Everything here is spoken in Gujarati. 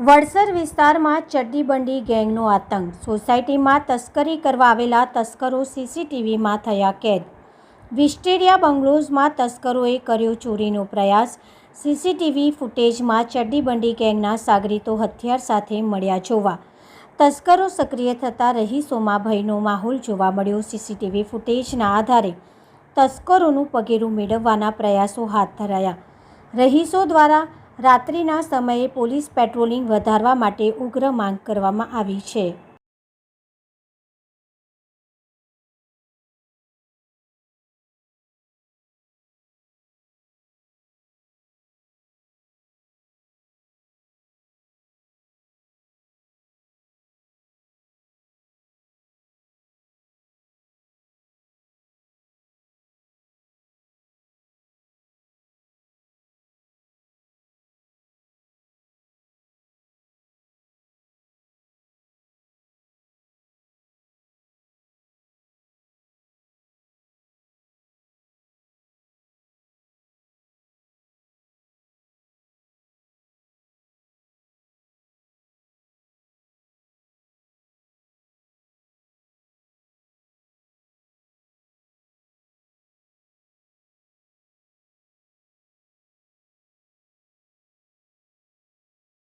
વડસર વિસ્તારમાં ચડ્ડીબંડી ગેંગનો આતંક. સોસાયટીમાં તસ્કરી કરવા આવેલા તસ્કરો સીસીટીવીમાં થયા કેદ. વિસ્ટેરિયા બંગલોઝમાં તસ્કરોએ કર્યો ચોરીનો પ્રયાસ. સીસીટીવી ફૂટેજમાં ચડ્ડીબંડી ગેંગના સાગરીતો હથિયાર સાથે મળ્યા જોવા. તસ્કરો સક્રિય થતાં રહીશોમાં ભયનો માહોલ જોવા મળ્યો. સીસીટીવી ફૂટેજના આધારે તસ્કરોનું પગેરું મેળવવાના પ્રયાસો હાથ ધરાયા. રહીશો દ્વારા રાત્રિના સમયે પોલીસ પેટ્રોલિંગ વધારવા માટે ઉગ્ર માંગ કરવામાં આવી છે.